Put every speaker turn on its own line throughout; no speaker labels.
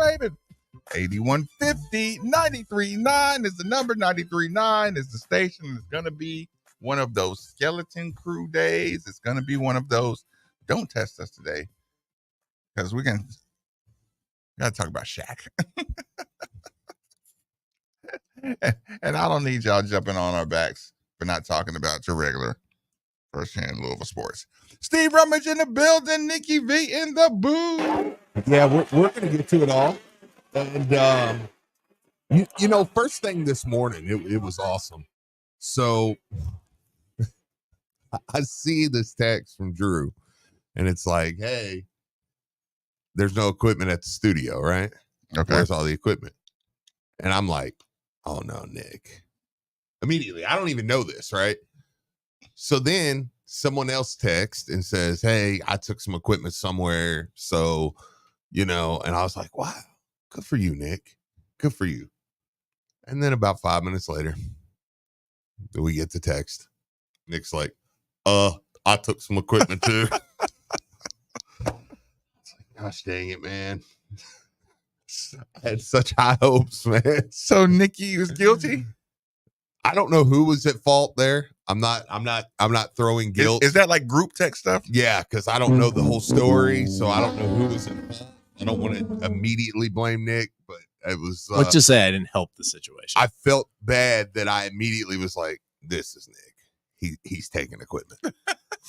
baby. 8150 93.9 is the number. 93.9 is the station. It's going to be one of those skeleton crew days. It's going to be one of those. Don't test us today because we got to talk about Shaq. And I don't need y'all jumping on our backs for not talking about your regular first-hand Louisville sports. Steve Rummage in the building. Nikki V in the booth.
Yeah, we're going to get to it all. And, you know, first thing this morning, it was awesome. So I see this text from Drew, and it's like, hey, there's no equipment at the studio, right?
Okay.
Where's all the equipment? And I'm like, oh, no, Nick. Immediately, I don't even know this, right? So then someone else texts and says, hey, I took some equipment somewhere. So, you know, and I was like, wow, good for you, Nick. Good for you. And then about 5 minutes later, we get the text. Nick's like, I took some equipment too. It's like, gosh dang it, man. I had such high hopes, man.
So Nikki was guilty?
I don't know who was at fault there. I'm not throwing guilt.
Is that like group text stuff?
Yeah, because I don't know the whole story, so I don't know who was at fault. I don't want to immediately blame Nick, but it was.
Let's just say I didn't help the situation.
I felt bad that I immediately was like, "This is Nick. He's taking equipment."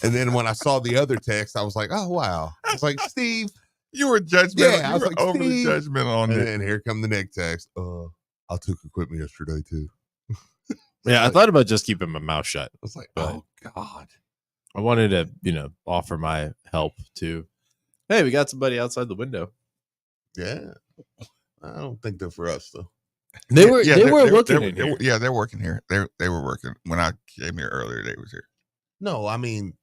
And then when I saw the other text, I was like, "Oh wow!" I was like, "Steve,
you were judgmental.
Yeah, I was like,
overly
Steve.
Judgmental on
and
Nick.
then here come the Nick text. I took equipment yesterday too.
Yeah, I thought about just keeping my mouth shut.
I was like,
But
oh God.
I wanted to, offer my help to. Hey, we got somebody outside the window.
Yeah, I don't think they're for us though.
They were looking in here.
Yeah, they're working here. They were working when I came here earlier. They was here.
No, I mean,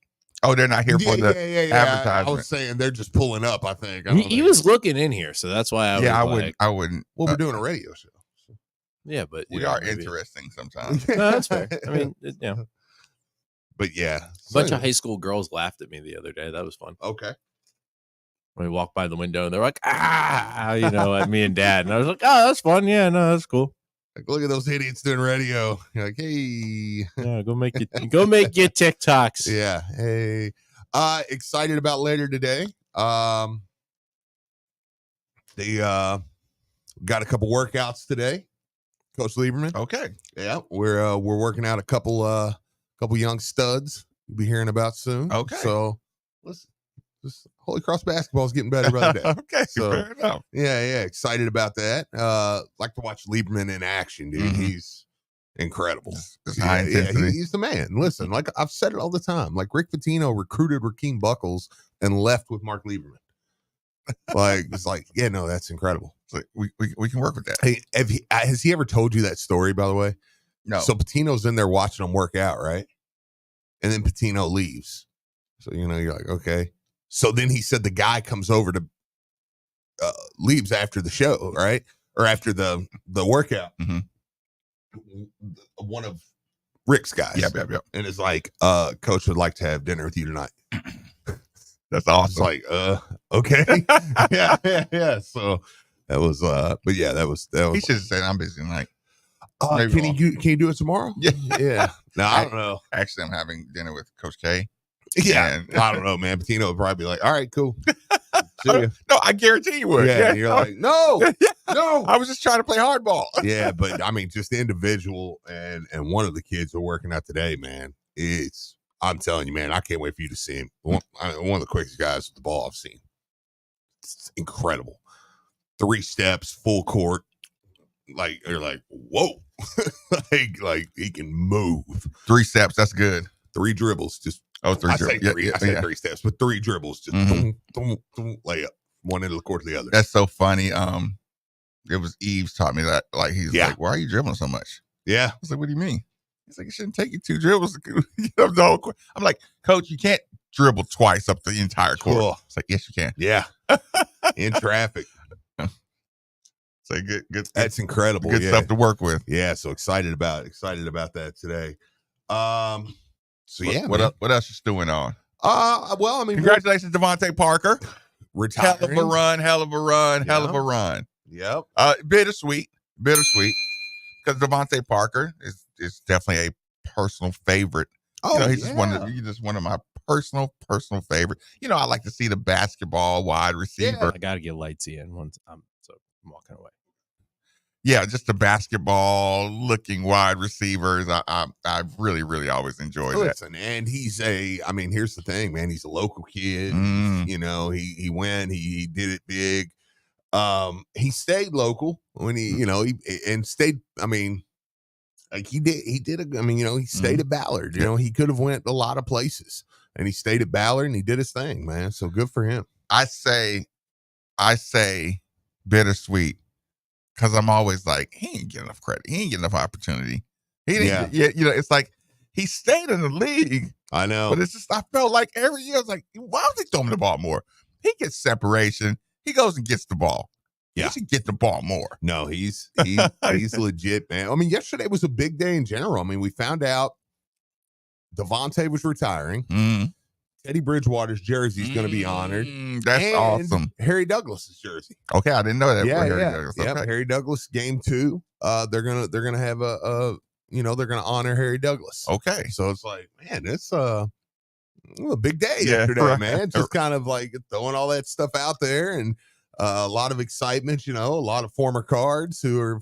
oh, they're not here for the advertisement.
I was saying they're just pulling up. I think
He was looking in here, so that's why I
wouldn't.
Well, we're doing a radio show. So.
Yeah, but
we are interesting sometimes.
No, that's fair. I mean,
but yeah,
a bunch of high school girls laughed at me the other day. That was fun.
Okay.
When we walked by the window, and they're like, at me and Dad, and I was like, oh, that's fun. Yeah, no, that's cool.
Like, look at those idiots doing radio. You're like, hey,
yeah, go make your TikToks.
Yeah, hey, excited about later today. They got a couple workouts today. Coach Lieberman.
Okay.
Yeah, we're working out a couple young studs you'll be hearing about soon.
Okay.
So listen, this Holy Cross basketball is getting better by the day.
Okay,
so,
fair enough.
Yeah, excited about that. Like to watch Lieberman in action, dude. Mm-hmm. He's incredible. He's the man. Listen, like I've said it all the time. Like Rick Pitino recruited Rakeem Buckles and left with Mark Lieberman. Like it's like, yeah, no, that's incredible.
It's like we can work with that.
Hey, has he ever told you that story? By the way,
no.
So Pitino's in there watching them work out, right? And then Pitino leaves. So you're like, okay. So then he said the guy comes over to leaves after the show, right? Or after the workout.
Mm-hmm.
One of Rick's guys.
Yep.
And it's like, Coach would like to have dinner with you tonight.
That's awesome.
It's like, okay. yeah. So that was but yeah, that was
he should have said I'm busy tonight.
Can you do it tomorrow? Yeah. No, I don't know.
Actually, I'm having dinner with Coach K.
Yeah, I don't know, man. Pitino would probably be like, all right, cool. See ya.
No, I guarantee you would.
Yeah, and you're like, no.
I was just trying to play hardball.
Yeah, but I mean, just the individual and one of the kids are working out today, man. I'm telling you, man, I can't wait for you to see him. One of the quickest guys with the ball I've seen. It's incredible. 3 steps, full court. Like, you're like, whoa. like he can move.
3 steps, that's good.
3 dribbles, just.
Oh, 3 dribbles.
I say 3 steps, but 3 dribbles, just lay up one end of the court to the other.
That's so funny. It was Eves taught me that. Like he's like, why are you dribbling so much?
Yeah.
I was like, what do you mean? He's like, it shouldn't take you 2 dribbles to get up the whole court. I'm like, Coach, you can't dribble twice up the entire court.
Cool.
It's like, yes, you can.
Yeah. In traffic.
So good.
That's incredible.
Good stuff to work with.
Yeah. So excited about that today. So yeah,
what else is doing on?
Well, I mean,
congratulations, Devontae Parker.
Retiring.
Hell of a run.
Yep.
Bittersweet, because Devontae Parker is definitely a personal favorite.
Oh,
He's just one of my personal favorite. I like to see the basketball wide receiver.
I gotta get Lightsy in once. I'm walking away.
Yeah, just the basketball looking wide receivers. I really, really always enjoyed that.
Listen, and here's the thing, man. He's a local kid. He went, he did it big. He stayed local when he stayed. I mean, like he stayed at Ballard. He could have went a lot of places, and he stayed at Ballard and he did his thing, man. So good for him.
I say bittersweet, because I'm always like, he ain't getting enough credit. He ain't getting enough opportunity. He didn't. Yeah. It's like he stayed in the league.
I know,
but it's just I felt like every year I was like, why don't they throw him the ball more? He gets separation. He goes and gets the ball.
Yeah.
He should get the ball more.
No, he's legit, man. I mean, yesterday was a big day in general. I mean, we found out Devontae was retiring. Teddy Bridgewater's jersey is going to be honored.
That's awesome.
Harry Douglas's jersey.
Okay, I didn't know that.
Yeah,
Harry
yeah.
Douglas.
Yep,
Okay.
Harry Douglas game 2. They're gonna have they're gonna honor Harry Douglas.
Okay.
So it's like, man, it's a big day
Yeah,
yesterday,
right.
man. Just kind of like throwing all that stuff out there, and a lot of excitement. A lot of former Cards who are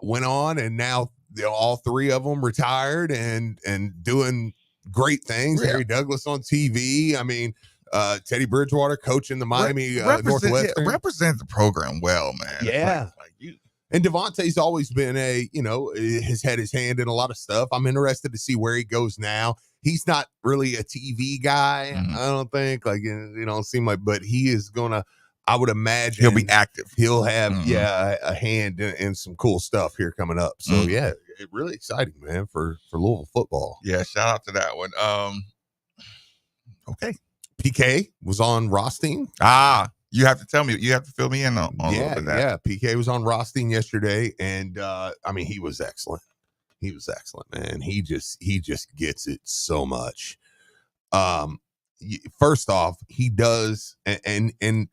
went on, and now all 3 of them retired and doing great things.
Yeah.
Harry Douglas on TV. I mean, Teddy Bridgewater coaching the Miami Northwestern.
Represent the program well, man.
Yeah. And Devontae's always been has had his hand in a lot of stuff. I'm interested to see where he goes now. He's not really a TV guy, I don't think. Like, seem like, but he is gonna. I would imagine
he'll be active.
He'll have a hand in some cool stuff here coming up. So yeah, really exciting, man, for Louisville football.
Yeah, shout out to that one. Okay.
PK was on Rothstein.
You have to tell me. You have to fill me in on a little bit of that.
Yeah, PK was on Rothstein yesterday, and he was excellent. He was excellent, man. He just gets it so much. First off, he does, and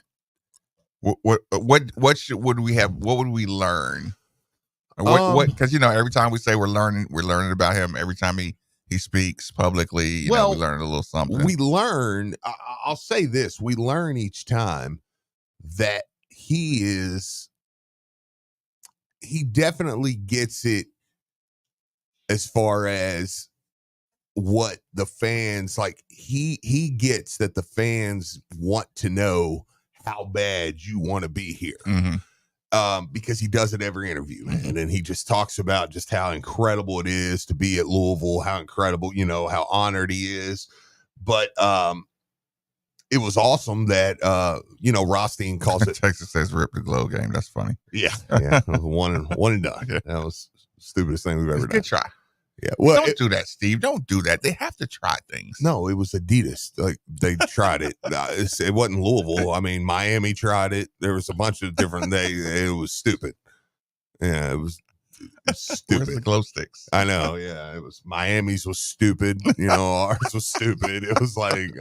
what would we have? What would we learn? What? Because every time we say we're learning about him. Every time he speaks publicly, we learn a little something.
We learn. I'll say this: we learn each time that he definitely gets it as far as what the fans like. He gets that the fans want to know how bad you want to be here. Because he does it every interview, man. And he just talks about just how incredible it is to be at Louisville, how incredible, how honored he is. But it was awesome that Rothstein calls it.
Texas says rip the glow game. That's funny.
Yeah. It was one and done. That was the stupidest thing we've ever done.
Good try.
Yeah. Well,
don't do that, Steve. Don't do that. They have to try things.
No, it was Adidas. Like they tried it. It wasn't Louisville. I mean, Miami tried it. There was a bunch of different. It was stupid. Yeah, it was stupid.
Where's the glow sticks?
I know. Yeah, it was Miami's was stupid. Ours was stupid. It was like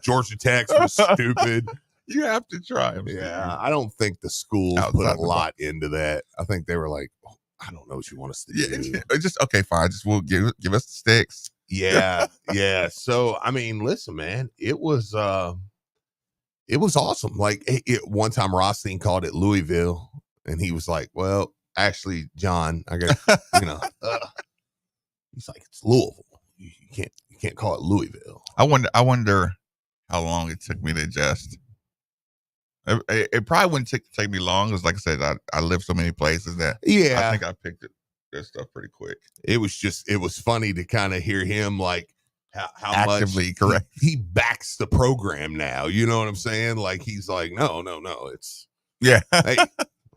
Georgia Tech's was stupid.
You have to try them.
Yeah, I don't think the schools put a lot into that. I think they were like, I don't know what you want us to do.
Just okay, fine. Just we'll give us the sticks.
Yeah, yeah. So I mean, listen, man, it was awesome. Like one time Rothstein called it Louisville, and he was like, "Well, actually, John, I got he's like, it's Louisville. You can't call it Louisville."
I wonder how long it took me to adjust. It probably wouldn't take me long. Because like I said, I live so many places that I think I picked that stuff pretty quick.
It was funny to kind of hear him like how
actively
much
correct.
He backs the program now. You know what I'm saying? Like he's like, no, it's
hey,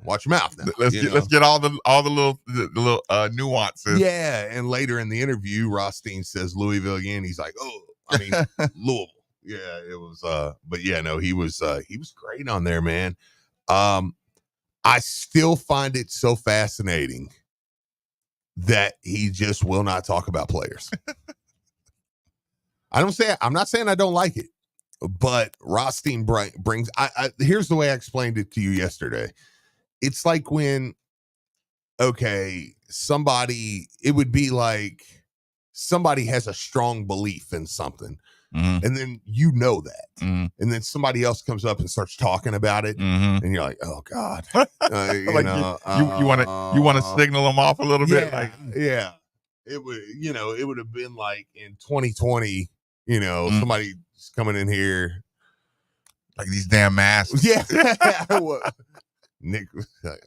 watch your mouth now.
Let's get all the little nuances.
Yeah, and later in the interview, Rothstein says Louisville again. He's like, Louisville. Yeah, it was but yeah, no, he was great on there, man. I still find it so fascinating that he just will not talk about players. I'm not saying I don't like it, but Rothstein brings here's the way I explained it to you yesterday. it's like when, okay, it would be like somebody has a strong belief in something, and then you know that, and then somebody else comes up and starts talking about it, and you're like, oh God,
you want to signal them off a little bit, like
it would have been like in 2020, somebody's coming in here
like these damn masks.
Yeah. Nick was like,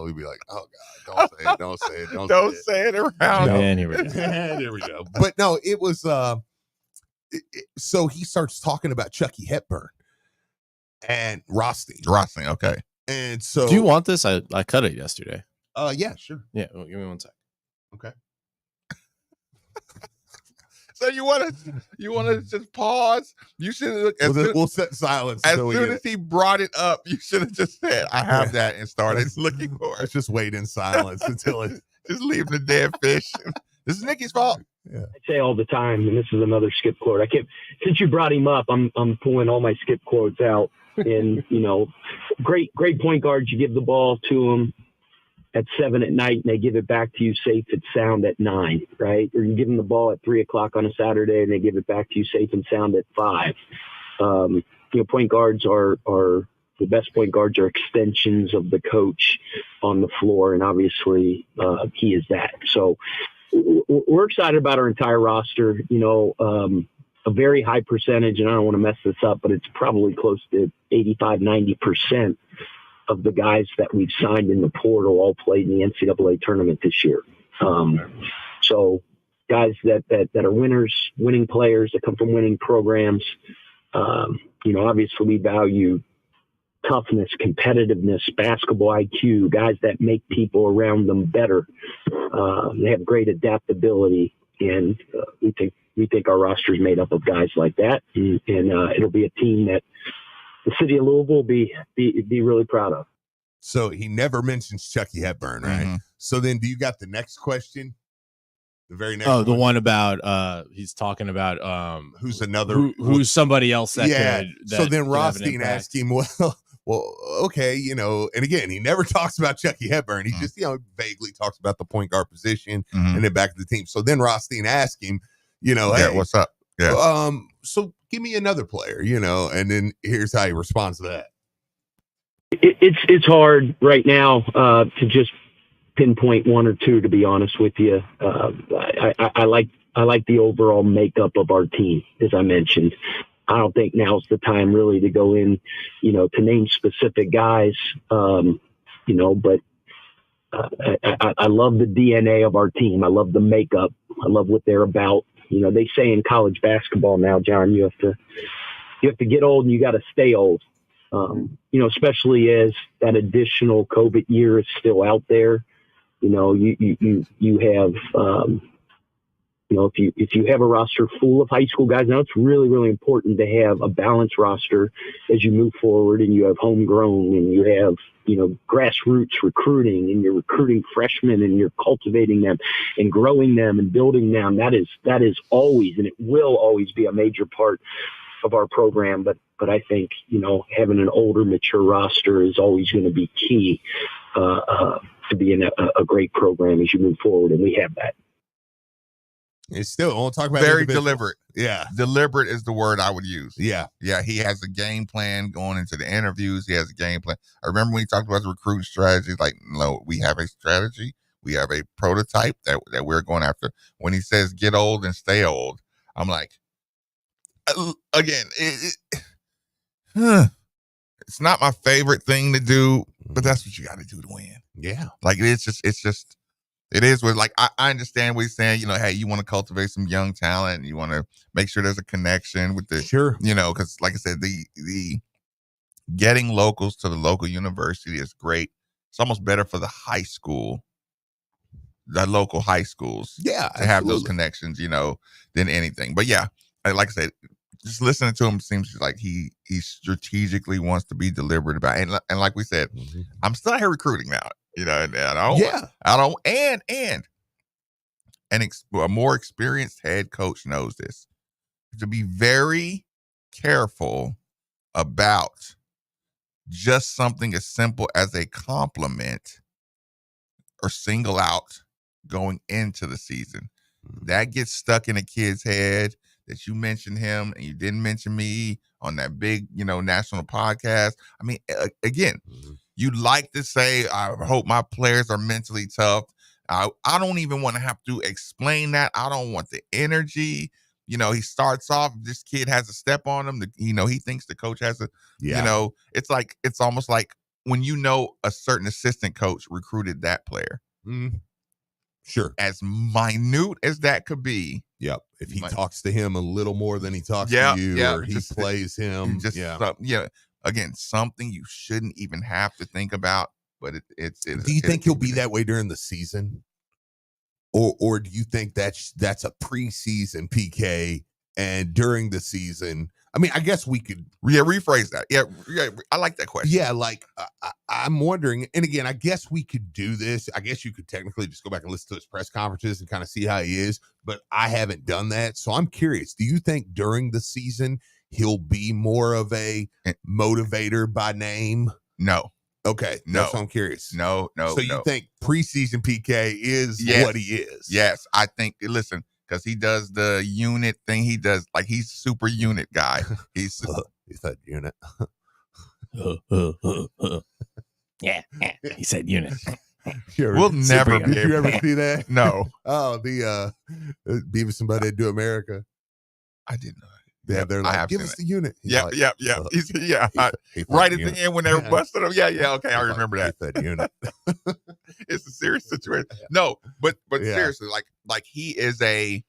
we'd be like, oh God, don't say it.
Don't say it around.
Man, here we go.
There we go. But no, it was, so he starts talking about Chucky Hepburn and Rothstein.
Okay.
And so.
Do you want this? I cut it yesterday.
Yeah, sure.
Yeah, well, give me 1 sec.
Okay.
So you want to just pause? You should have.
We'll set silence.
As soon as he brought it up, you should have just said, "I have that," and started looking for it.
Let's just wait in silence until it.
Just leave the dead fish. This is Nikki's fault.
Yeah. I say all the time, and this is another Skip quote. Since you brought him up, I'm pulling all my Skip quotes out. And great point guards. You give the ball to them at 7 at night, and they give it back to you safe and sound at 9, right? Or you give them the ball at 3 o'clock on a Saturday, and they give it back to you safe and sound at 5. Point guards are the best point guards are extensions of the coach on the floor, and obviously he is that. So we're excited about our entire roster. A very high percentage, and I don't want to mess this up, but it's probably close to 85-90% of the guys that we've signed in the portal all played in the NCAA tournament this year. So guys that are winners, winning players that come from winning programs. Obviously we value toughness, competitiveness, basketball IQ, guys that make people around them better. They have great adaptability, and we think our roster is made up of guys like that, and it'll be a team that the city of Louisville will be really proud of.
So he never mentions Chucky Hepburn, right? Mm-hmm. So then do you got the next question? The very next
the one about he's talking about
who's another
who's somebody else that could.
So then Rothstein asked him, well, okay, and again, he never talks about Chucky Hepburn. He just, vaguely talks about the point guard position and then back to the team. So then Rothstein asked him, hey,
what's up? Yeah.
So give me another player, and then here's how he responds to that.
It's hard right now to just pinpoint one or two, to be honest with you. I like the overall makeup of our team, as I mentioned. I don't think now's the time really to go in, to name specific guys, but I love the DNA of our team. I love the makeup. I love what they're about. They say in college basketball now, John, you have to get old and you got to stay old. Especially as that additional COVID year is still out there. You have, if you have a roster full of high school guys, now it's really, really important to have a balanced roster as you move forward, and you have homegrown, and you have, grassroots recruiting, and you're recruiting freshmen, and you're cultivating them and growing them and building them. That is always, and it will always be a major part of our program. But I think, having an older, mature roster is always going to be key to being a great program as you move forward, and we have that.
It's still, I won't talk about
very deliberate.
Yeah.
Deliberate is the word I would use.
Yeah.
Yeah. He has a game plan going into the interviews. He has a game plan. I remember when he talked about the recruiting strategy, like, no, we have a strategy. We have a prototype that we're going after. When he says get old and stay old, I'm like, again, it's not my favorite thing to do, but that's what you got to do to win.
Yeah.
Like it is with, like, I understand what he's saying, hey, you want to cultivate some young talent and you want to make sure there's a connection with the,
sure,
because like I said, the getting locals to the local university is great. It's almost better for the local high schools.
Yeah.
To have those connections, than anything. But yeah, like I said, just listening to him seems like he strategically wants to be deliberate about it. And like we said, I'm still here recruiting now. A more experienced head coach knows this. To be very careful about just something as simple as a compliment or single out going into the season. That gets stuck in a kid's head that you mentioned him and you didn't mention me on that big, national podcast. I mean, again, you like to say, I hope my players are mentally tough. I don't even want to have to explain that. I don't want the energy. He starts off, this kid has a step on him. He thinks the coach has a, it's almost like when a certain assistant coach recruited that player.
Sure.
As minute as that could be.
Yep. If he talks to him a little more than he talks to you, or he plays him.
Again, something you shouldn't even have to think about, but it's.
Do you think he'll be that way during the season? Or do you think that's a preseason PK, and during the season? I mean, I guess we could
rephrase that. Yeah, I like that question.
Yeah, like I'm wondering, and again, I guess we could do this. I guess you could technically just go back and listen to his press conferences and kind of see how he is, but I haven't done that. So I'm curious, do you think during the season he'll be more of a motivator by name?
No.
Okay,
no.
That's what I'm curious.
No.
So you think preseason PK is what he is?
Yes, I think, listen, because he does the unit thing. He does, like, he's super unit guy. He's
he said unit.
Yeah, he said unit.
We'll never be.
Did you ever see that?
No.
Oh, the Beavis and Butthead Do America.
I didn't know.
Yeah, they're like, give us the unit.
Yeah. Right at the end when they were busting him. Yeah. Okay, I remember that.
That unit.
It's a serious situation. No, but seriously, like he is a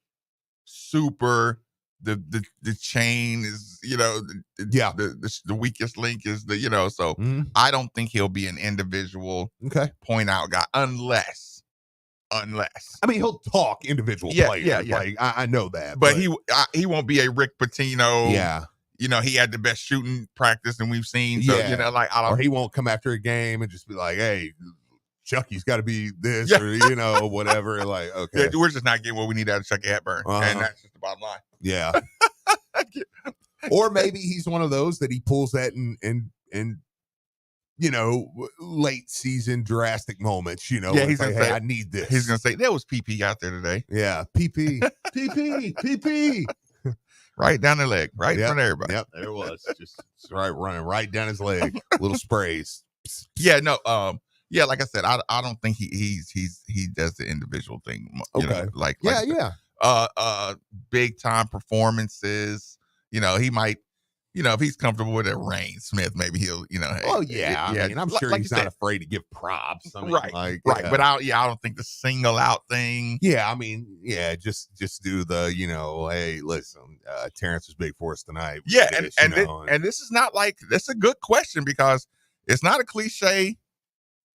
super. The chain is, the weakest link is the, so I don't think he'll be an individual point out guy unless I mean,
he'll talk individual players. Yeah. Like, I know that,
but he won't be a Rick Pitino.
Yeah.
He had the best shooting practice than we've seen. So, I don't.
Or he won't come after a game and just be like, hey, Chucky's got to be this or, whatever. Like, okay.
Yeah, we're just not getting what we need out of Chucky Hepburn. And that's just the bottom line.
Yeah. Or maybe he's one of those that he pulls that and late season drastic moments, he's
like,
gonna say, I need this.
He's gonna say, there was PP out there today.
Yeah, PP.
Right down the leg, right in front of everybody.
Yep, there it was. Just right running right down his leg. Little sprays.
Yeah, no, like I said, I don't think he does the individual thing. Big time performances. He might, if he's comfortable with it, Rain Smith, maybe he'll,
I mean, I'm sure he's not afraid to give props. I mean,
right. But I don't think the single out thing.
Yeah, I mean, just do the, hey, listen, Terrence was big for us tonight.
Yeah, and this is not like, that's a good question because it's not a cliche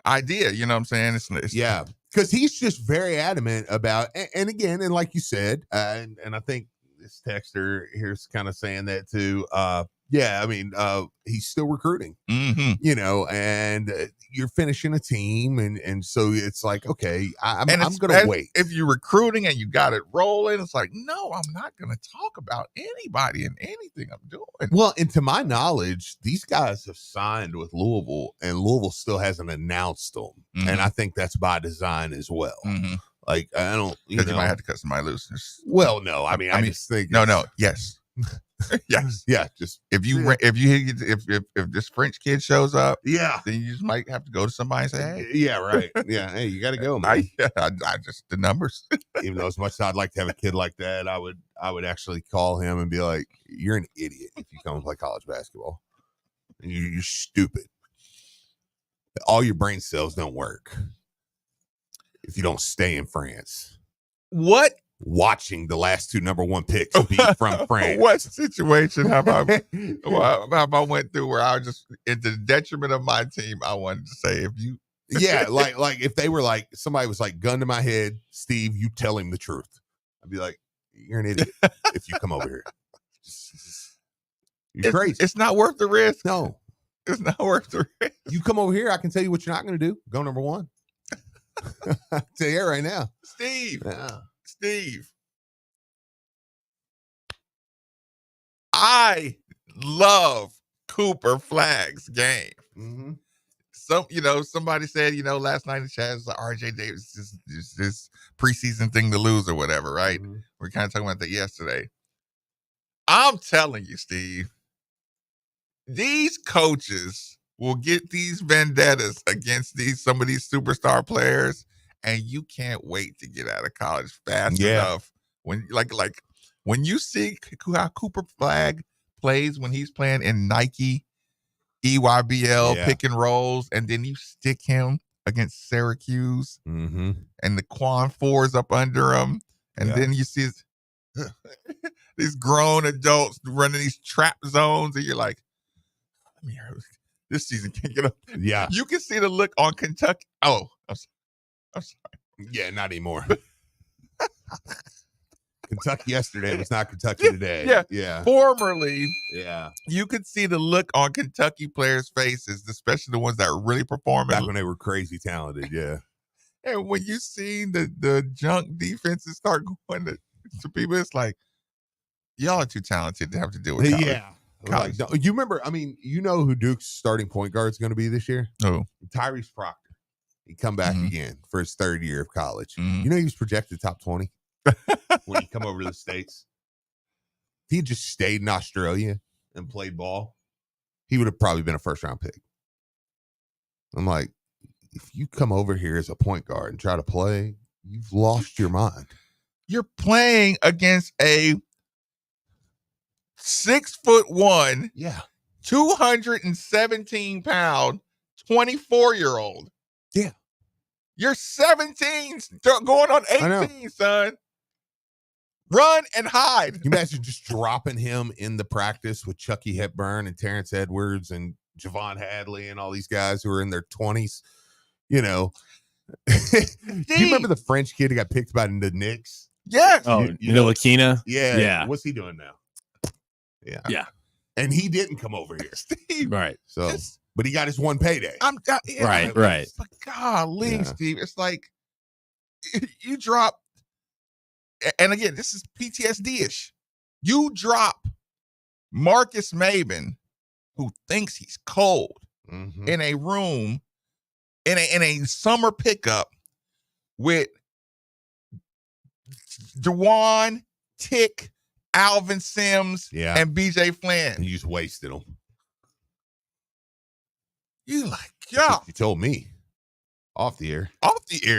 idea. You know what I'm saying? It's
yeah, because he's just very adamant about, and again, and like you said, and I think this texter here's kind of saying that too. I mean, he's still recruiting, and you're finishing a team. And so it's like, okay, I'm going to wait.
If you're recruiting and you got it rolling, it's like, no, I'm not going to talk about anybody and anything I'm doing.
Well, and to my knowledge, these guys have signed with Louisville and Louisville still hasn't announced them. And I think that's by design as well. Like, I don't,
because you might have to cut somebody loose.
Well, no, I mean, I just think
yes. Yes.
Yeah. Just
if this French kid shows up, then you just might have to go to somebody and say, hey.
Yeah, right. Yeah. Hey, you got to go, man.
I just, the numbers.
Even though as much as I'd like to have a kid like that, I would actually call him and be like, you're an idiot if you come and play college basketball. You're stupid. All your brain cells don't work if you don't stay in France.
What?
Watching the last two number one picks be from France.
What situation have I went through where I was just, at the detriment of my team, I wanted to say, if you
like if they were like, somebody was like, gun to my head, Steve, you tell him the truth. I'd be like, you're an idiot if you come over here. You're crazy.
It's not worth the risk.
No.
It's not worth the risk.
You come over here, I can tell you what you're not going to do. Go number one. I'll tell you right now.
Steve. I love Cooper Flag's game.
Mm-hmm.
Somebody said, last night in chat was like RJ Davis is this preseason thing to lose or whatever, right?
Mm-hmm.
We're kind of talking about that yesterday. I'm telling you, Steve, these coaches will get these vendettas against some of these superstar players, and you can't wait to get out of college fast enough. When when you see how Cooper Flag plays when he's playing in Nike EYBL pick and rolls, and then you stick him against Syracuse, and the Quan Fours up under him, and then you see these grown adults running these trap zones, and you're like, this season can't get up.
Yeah.
You can see the look on Kentucky. Oh, I'm sorry.
Yeah, not anymore. Kentucky yesterday was not Kentucky today. Yeah.
Formerly,
yeah,
you could see the look on Kentucky players' faces, especially the ones that were really performing.
Back when they were crazy talented, yeah.
And when you see the junk defenses start going to people, it's like, y'all are too talented to have to deal with college.
Yeah. Like, no, you remember, who Duke's starting point guard is going to be this year?
Who?
Tyrese Proctor. He come back again for his third year of college.
Mm-hmm.
You know he was projected top 20 when he come over to the States. If he just stayed in Australia and played ball, he would have probably been a first-round pick. I'm like, if you come over here as a point guard and try to play, you've lost your mind.
You're playing against a 6'1", 217-pound, 24-year-old.
Yeah.
You're 17, going on 18, son. Run and hide.
You imagine just dropping him in the practice with Chucky Hepburn and Terrence Edwards and Javon Hadley and all these guys who are in their 20s. Do you remember the French kid who got picked by the Knicks?
Yes.
Oh, Ntilikina?
Yeah. What's he doing now?
Yeah.
And he didn't come over here.
Steve.
Right.
So, but he got his one payday.
Right.
It's like, golly, Steve. It's like you drop, and again, this is PTSD-ish. You drop Marcus Maben, who thinks he's cold, in a room, in a summer pickup with DeJuan, Tick, Alvin Sims, and BJ Flynn.
And you just wasted them.
You like, yeah.
You told me. Off the air,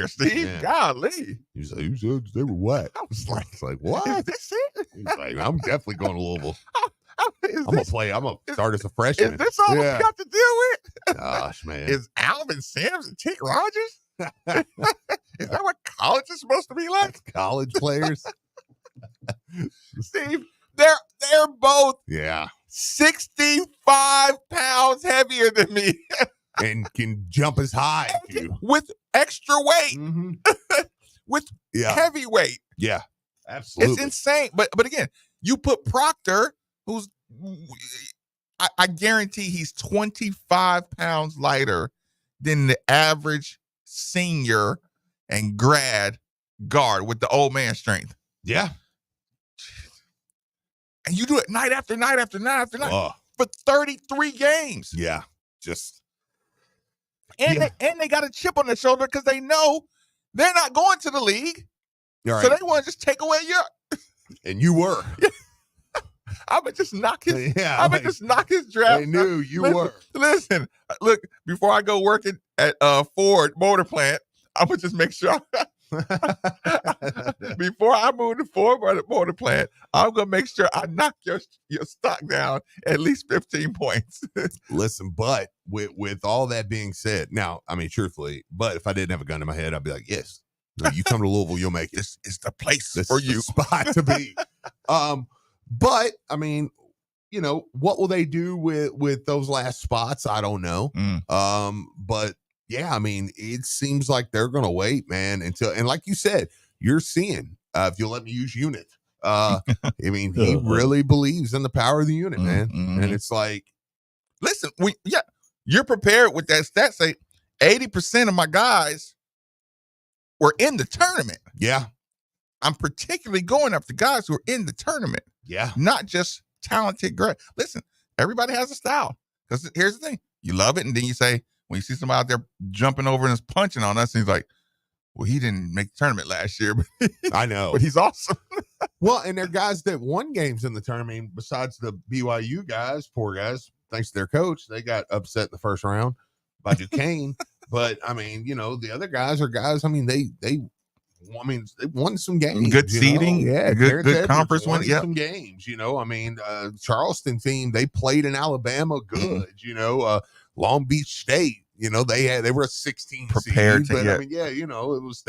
Steve. Yeah. Golly.
He was like, they were what?
I was like,
what?
Is this it?
He's like, I'm definitely going to Louisville. I'm going to start as a freshman.
Is this all we got to deal with?
Gosh, man.
Is Alvin Sims and Tick Rogers? Is that what college is supposed to be like?
That's college players.
Steve, they're both 65 pounds heavier than me.
And can jump as high as you.
With extra weight. With heavy weight.
Yeah, absolutely.
It's insane. But again, you put Proctor, who's, I guarantee he's 25 pounds lighter than the average senior and grad guard with the old man strength.
Yeah.
And you do it night after night after night after night for 33 games.
Yeah. Just.
And they got a chip on their shoulder because they know they're not going to the league.
Right.
So they want to just take away your.
And you were.
I would just knock his. Just knock his draft.
They knew you were.
Listen, look. Before I go working at Ford Motor Plant, I would just make sure. Before I move to Ford Motor Plant, I'm gonna make sure I knock your stock down at least 15 points.
Listen, but with all that being said, now truthfully, but if I didn't have a gun in my head, I'd be like, yes, no, you come to Louisville, you'll make it.
This is the place
this
for
is
you.
The spot to be. But what will they do with those last spots? I don't know. But yeah, it seems like they're gonna wait, man, until, and like you said, you're seeing, if you'll let me use unit. He really believes in the power of the unit, man. And it's like,
listen, you're prepared with that stat. Say 80% of my guys were in the tournament.
Yeah.
I'm particularly going after guys who are in the tournament.
Yeah.
Not just talented grad. Listen, everybody has a style. Because here's the thing. You love it, and then you say, when you see somebody out there jumping over and is punching on us, and he's like, well, he didn't make the tournament last year, but
I know.
but he's awesome.
Well, and they're guys that won games in the tournament. I mean, besides the BYU guys, poor guys, thanks to their coach, they got upset in the first round by Duquesne. But I mean, the other guys are guys. I mean, they won some games.
Good seeding,
yeah,
good conference win. Yeah,
some games. I mean, Charleston team, they played in Alabama good. Long Beach State. They were a 16
prepared
seed,
to
but I mean, it was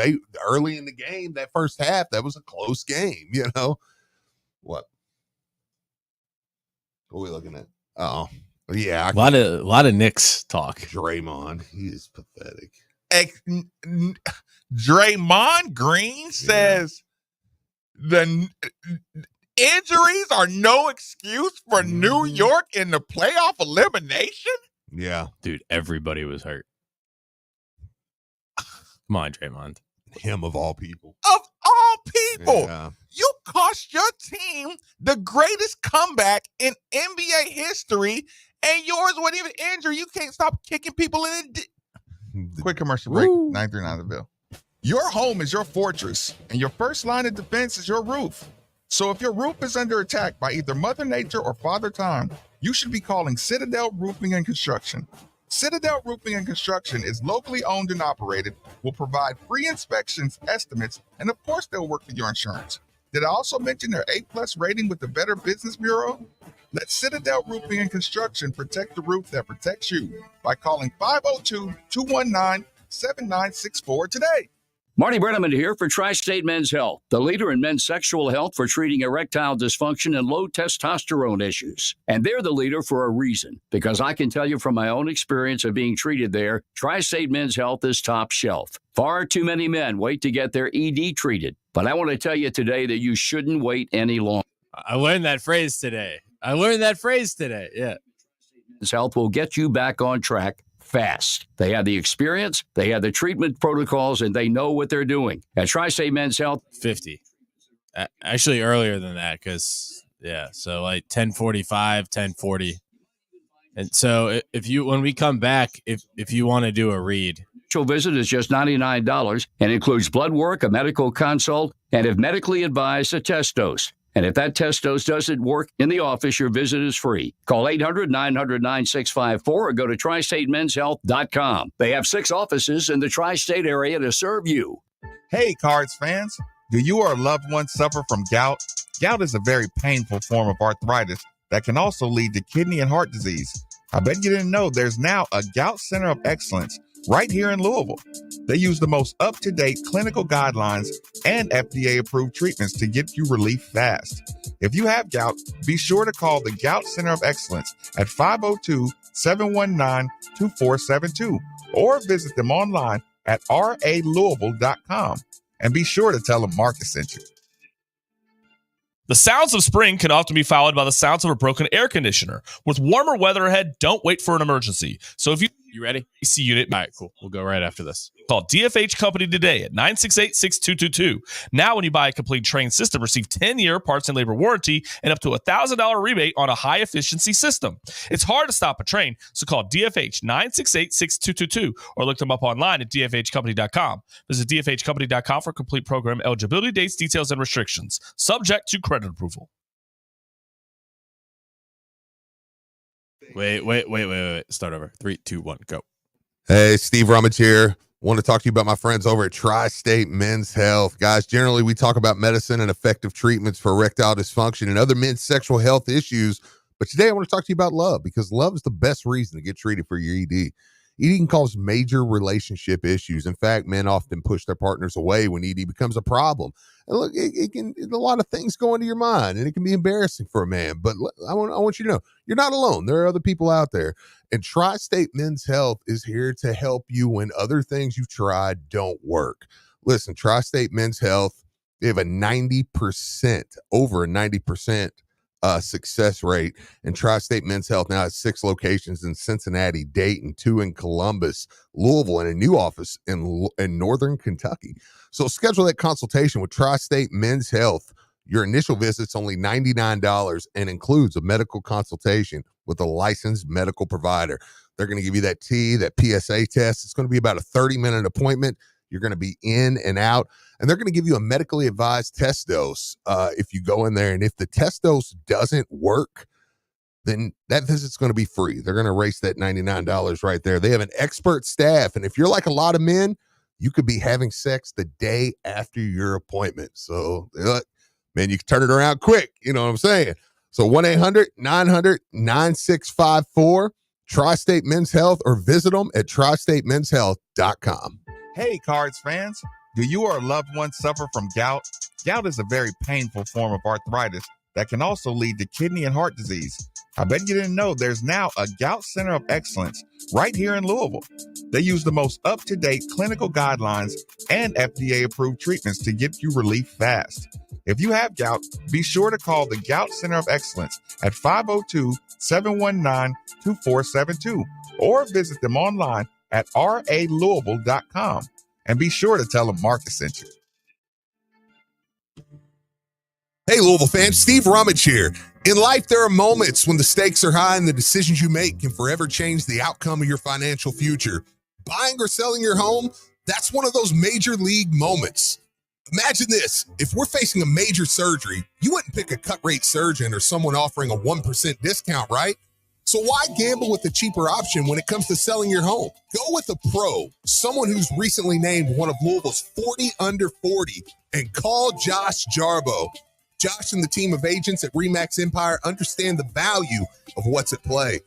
early in the game, that first half, that was a close game. What are we looking at? Oh, yeah,
a lot of Knicks talk.
Draymond, he is pathetic.
Draymond Green says the injuries are no excuse for New York in the playoff elimination.
Yeah,
dude, everybody was hurt. Come on, Draymond.
Him of all people.
Of all people,
yeah.
You cost your team the greatest comeback in NBA history, and yours wasn't even injured. You can't stop kicking people in the Quick commercial break. 939 The Bill. Your home is your fortress, and your first line of defense is your roof. So if your roof is under attack by either Mother Nature or Father Time, you should be calling Citadel Roofing and Construction. Citadel Roofing and Construction is locally owned and operated, will provide free inspections, estimates, and of course they'll work with your insurance. Did I also mention their A+ rating with the Better Business Bureau? Let Citadel Roofing and Construction protect the roof that protects you by calling 502-219-7964 today.
Marty Brenneman here for Tri-State Men's Health, the leader in men's sexual health for treating erectile dysfunction and low testosterone issues. And they're the leader for a reason, because I can tell you from my own experience of being treated there, Tri-State Men's Health is top shelf. Far too many men wait to get their ED treated. But I want to tell you today that you shouldn't wait any longer.
I learned that phrase today. Yeah.
Men's Health will get you back on track fast. They have the experience, they have the treatment protocols, and they know what they're doing. At Tri-State Men's Health,
50. Actually, earlier than that, because, so like 10:45, 10:40. And so when we come back, if you want to do a read,
visit is just $99 and includes blood work, a medical consult, and if medically advised, a test dose. And if that test dose doesn't work in the office, your visit is free. Call 800-900-9654 or go to tristatemenshealth.com. They have 6 offices in the tri-state area to serve you.
Hey, Cards fans. Do you or a loved one suffer from gout? Gout is a very painful form of arthritis that can also lead to kidney and heart disease. I bet you didn't know there's now a Gout Center of Excellence right here in Louisville. They use the most up-to-date clinical guidelines and FDA-approved treatments to get you relief fast. If you have gout, be sure to call the Gout Center of Excellence at 502-719-2472 or visit them online at ralouisville.com. And be sure to tell them Marcus sent you.
The sounds of spring can often be followed by the sounds of a broken air conditioner. With warmer weather ahead, don't wait for an emergency. So if you ready? AC unit.
All right, cool. We'll go right after this.
Call DFH Company today at 968-6222. Now, when you buy a complete Train system, receive 10-year parts and labor warranty and up to $1,000 rebate on a high-efficiency system. It's hard to stop a train, so call DFH 968-6222 or look them up online at dfhcompany.com. Visit dfhcompany.com for complete program eligibility, dates, details, and restrictions. Subject to credit approval.
Wait. Start over. 3, 2, 1, go.
Hey, Steve Rummage here. Want to talk to you about my friends over at Tri-State Men's Health. Guys, generally we talk about medicine and effective treatments for erectile dysfunction and other men's sexual health issues. But today I want to talk to you about love, because love is the best reason to get treated for your ED. ED can cause major relationship issues. In fact, men often push their partners away when ED becomes a problem. And look, it can, a lot of things go into your mind, and it can be embarrassing for a man. But I want you to know, you're not alone. There are other people out there. And Tri-State Men's Health is here to help you when other things you've tried don't work. Listen, Tri-State Men's Health, they have a 90%, over a 90% success rate. And Tri-State Men's Health now has 6 locations in Cincinnati, Dayton, 2 in Columbus, Louisville, and a new office in Northern Kentucky. So schedule that consultation with Tri-State Men's Health Your initial visit's only $99 and includes a medical consultation with a licensed medical provider. They're going to give you that that PSA test. It's going to be about a 30-minute appointment. You're going to be in and out, and they're going to give you a medically advised test dose if you go in there. And if the test dose doesn't work, then that visit's going to be free. They're going to erase that $99 right there. They have an expert staff, and if you're like a lot of men, you could be having sex the day after your appointment. So, man, you can turn it around quick. You know what I'm saying? So 1-800-900-9654, Tri-State Men's Health, or visit them at tristatemenshealth.com.
Hey, Cards fans, do you or a loved one suffer from gout? Gout is a very painful form of arthritis that can also lead to kidney and heart disease. I bet you didn't know there's now a Gout Center of Excellence right here in Louisville. They use the most up-to-date clinical guidelines and FDA-approved treatments to get you relief fast. If you have gout, be sure to call the Gout Center of Excellence at 502-719-2472 or visit them online at ralouisville.com. And be sure to tell them Marcus sent you.
Hey, Louisville fans, Steve Rummage here. In life, there are moments when the stakes are high and the decisions you make can forever change the outcome of your financial future. Buying or selling your home, that's one of those major league moments. Imagine this. If we're facing a major surgery, you wouldn't pick a cut rate surgeon or someone offering a 1% discount, right? So why gamble with the cheaper option when it comes to selling your home? Go with a pro, someone who's recently named one of Louisville's 40 under 40, and call Josh Jarbo. Josh and the team of agents at RE/MAX Empire understand the value of what's at play.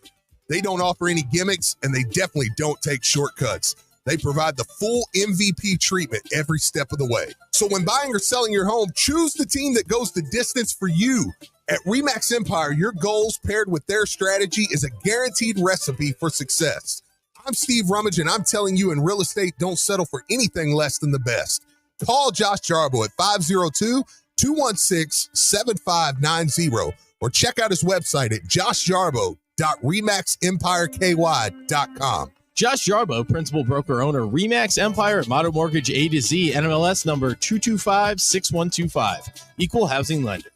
They don't offer any gimmicks, and they definitely don't take shortcuts. They provide the full MVP treatment every step of the way. So when buying or selling your home, choose the team that goes the distance for you. At RE/MAX Empire, your goals paired with their strategy is a guaranteed recipe for success. I'm Steve Rummage, and I'm telling you, in real estate, don't settle for anything less than the best. Call Josh Jarbo at 502-216-7590 or check out his website at joshjarbo.remaxempireky.com.
Josh Jarbo, principal broker owner, RE/MAX Empire at Motto Mortgage A to Z, NMLS number 2256125, equal housing lender.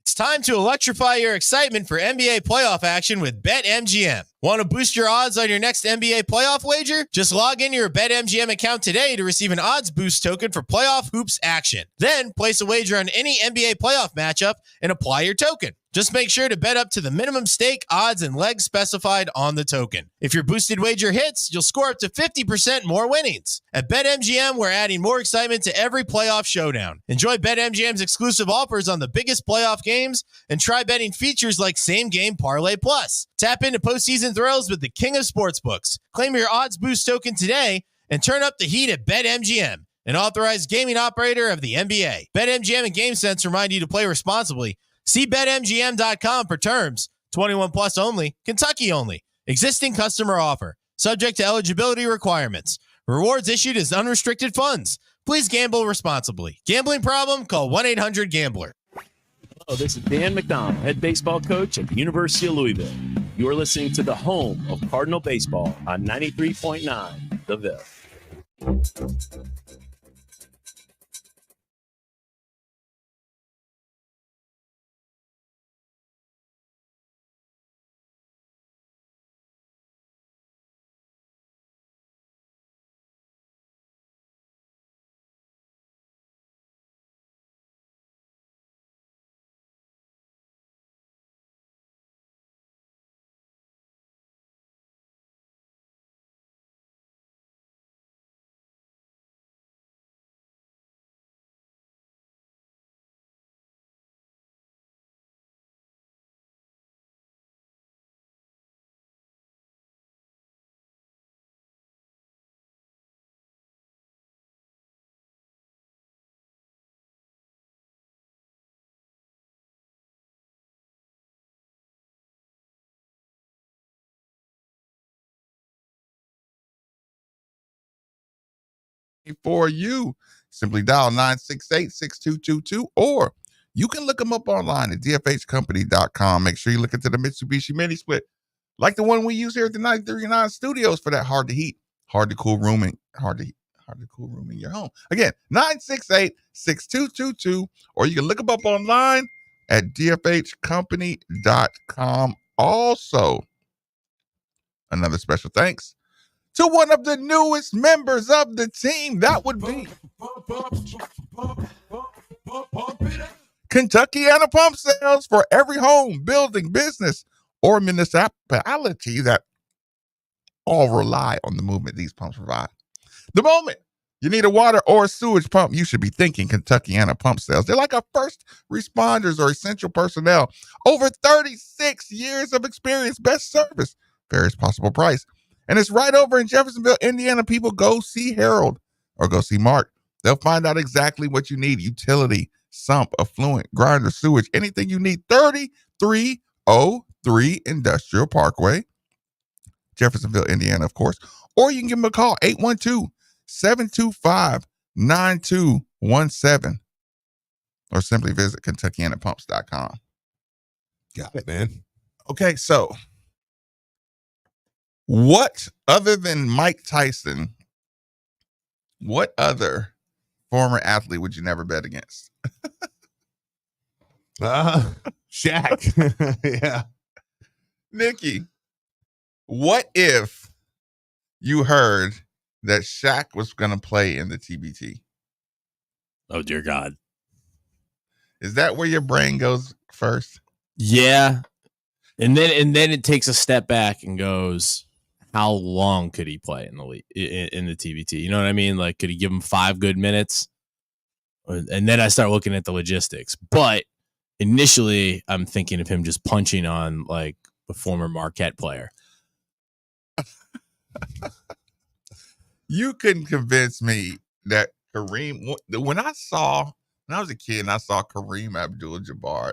It's time to electrify your excitement for NBA playoff action with BetMGM. Want to boost your odds on your next NBA playoff wager? Just log into your BetMGM account today to receive an odds boost token for playoff hoops action. Then place a wager on any NBA playoff matchup and apply your token. Just make sure to bet up to the minimum stake, odds, and legs specified on the token. If your boosted wager hits, you'll score up to 50% more winnings. At BetMGM, we're adding more excitement to every playoff showdown. Enjoy BetMGM's exclusive offers on the biggest playoff games and try betting features like Same Game Parlay Plus. Tap into postseason thrills with the king of sportsbooks. Claim your odds boost token today and turn up the heat at BetMGM, an authorized gaming operator of the NBA. BetMGM and GameSense remind you to play responsibly. See BetMGM.com for terms. 21 plus only. Kentucky only. Existing customer offer. Subject to eligibility requirements. Rewards issued as unrestricted funds. Please gamble responsibly. Gambling problem? Call 1-800-GAMBLER.
Hello, this is Dan McDonald, head baseball coach at the University of Louisville. You're listening to the home of Cardinal Baseball on 93.9 The Ville.
For you, simply dial 968-6222, or you can look them up online at dfhcompany.com. Make sure you look into the Mitsubishi Mini Split, like the one we use here at the 939 Studios for that hard to heat, hard to cool room, and hard to Hard to cool room in your home. Again, 968-6222, or you can look them up online at dfhcompany.com. Also, another special thanks to one of the newest members of the team. That would be Kentuckiana Pump Sales, for every home, building, business, or municipality that all rely on the movement these pumps provide. The moment you need a water or a sewage pump, you should be thinking Kentuckiana Pump Sales. They're like a first responders or essential personnel. Over 36 years of experience, best service, fairest possible price. And it's right over in Jeffersonville, Indiana. People, go see Harold or go see Mark. They'll find out exactly what you need. Utility, sump, affluent, grinder, sewage, anything you need. 3303 Industrial Parkway, Jeffersonville, Indiana, of course. Or you can give them a call, 812-725-9217. Or simply visit KentuckianaPumps.com.
Got it, man.
Okay, so what other than Mike Tyson, what other former athlete would you never bet against?
Shaq. Yeah.
Nikki, what if you heard that Shaq was going to play in the TBT?
Oh, dear God.
Is that where your brain goes first?
Yeah. And then it takes a step back and goes, how long could he play in the league, in the TBT? You know what I mean? Like, could he give him 5 good minutes? And then I start looking at the logistics. But initially, I'm thinking of him just punching on like a former Marquette player.
You couldn't convince me that Kareem, when I was a kid and I saw Kareem Abdul-Jabbar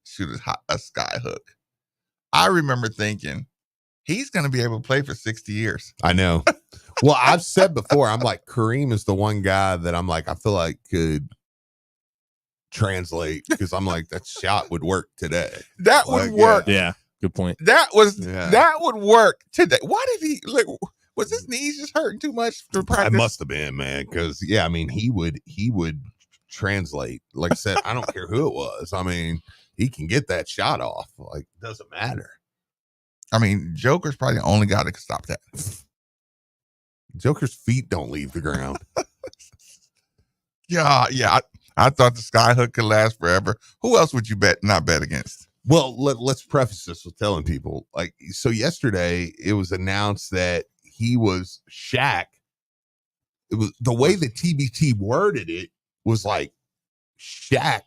shoot a sky hook, I remember thinking, he's going to be able to play for 60 years.
I know. Well, I've said before, I'm like, Kareem is the one guy that I'm like, I feel like could translate, because I'm like, that shot would work today.
That would work.
Yeah, good point.
That would work today. Why did he, like, was his knees just hurting too much for practice?
It must have been, man, because, yeah, I mean, he would translate. Like I said, I don't care who it was. I mean, he can get that shot off. Like, doesn't matter.
I mean, Joker's probably the only guy that can stop that.
Joker's feet don't leave the ground.
Yeah. I thought the sky hook could last forever. Who else would you not bet against?
Well, let's preface this with telling people, like, so yesterday it was announced that Shaq. It was the way the TBT worded it was like, Shaq,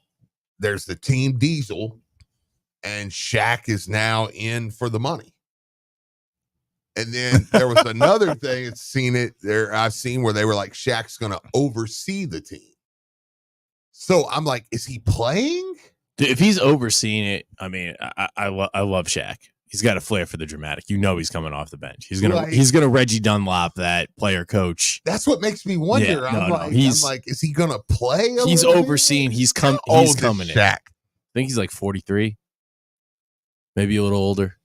there's the team Diesel, and Shaq is now in for the money. And then there was another thing I've seen where they were like, Shaq's going to oversee the team. So I'm like, is he playing?
Dude, if he's overseeing it, I mean, I love Shaq. He's got a flair for the dramatic. You know, he's coming off the bench. He's gonna Reggie Dunlop that player coach.
That's what makes me wonder.
Yeah,
I'm like, is he gonna play?
He's overseeing. He's coming in.
Shaq.
I think he's like 43, maybe a little older.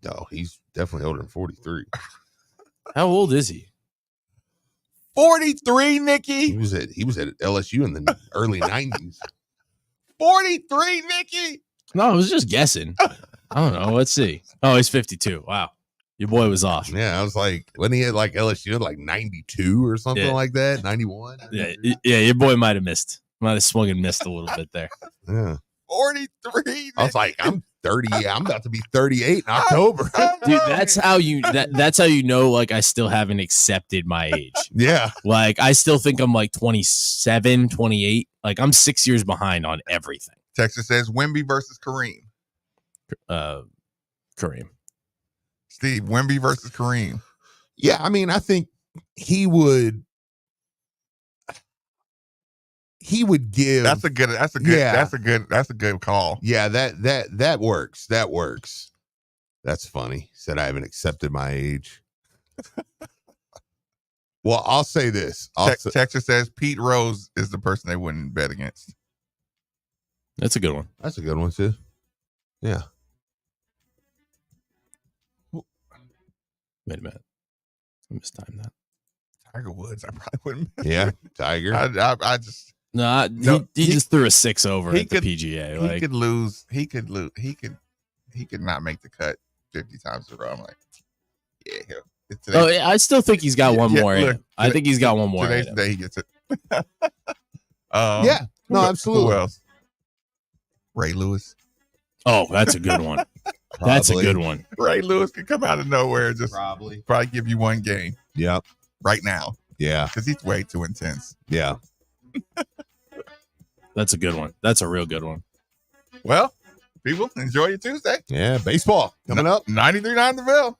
No, he's definitely older than 43.
How old is he?
43, Nikki.
He was at LSU in the early 90s.
43, Nikki.
No, I was just guessing. I don't know. Let's see. Oh, he's 52. Wow. Your boy was off.
Yeah, I was like, when he had like LSU, like 92 or something like that, 91.
Yeah, your boy might have missed. Might have swung and missed a little bit there.
Yeah.
43. Nikki.
I was like, I'm 30. I'm about to be 38 in October.
Dude, that's how you know, like, I still haven't accepted my age.
Yeah.
Like, I still think I'm like 27, 28. Like, I'm 6 years behind on everything.
Texas says Wemby versus Kareem.
Kareem.
Steve, Wemby versus Kareem.
Yeah, I mean, I think he would give.
That's a good call.
Yeah, that works. That works. That's funny. Said I haven't accepted my age. Well, I'll say this.
Texas says Pete Rose is the person they wouldn't bet against.
That's a good one.
That's a good one too. Yeah.
Wait a minute. I mistimed that.
Tiger Woods, I probably wouldn't.
Yeah, Tiger.
I just
No, he just threw a 6 over
he
at
could-
the PGA.
he
Like,
could lose. He could not make the cut 50 times in a row. I'm like, yeah. It's today.
oh, yeah, I still think he's got one
Yeah,
more. in
look,
him. I think he's got one more.
Today's
in
the
him.
day he gets it.
Yeah, no,
who-
absolutely.
Who else? Ray Lewis.
Oh, that's a good one. That's a good one.
Ray Lewis could come out of nowhere and just
Probably.
probably give you one game
Yep.
right now
Yeah.
because he's way too intense.
Yeah.
That's a good one. That's a real good one.
Well, people, enjoy your Tuesday.
Yeah. Baseball coming up.
93.9 The Ville.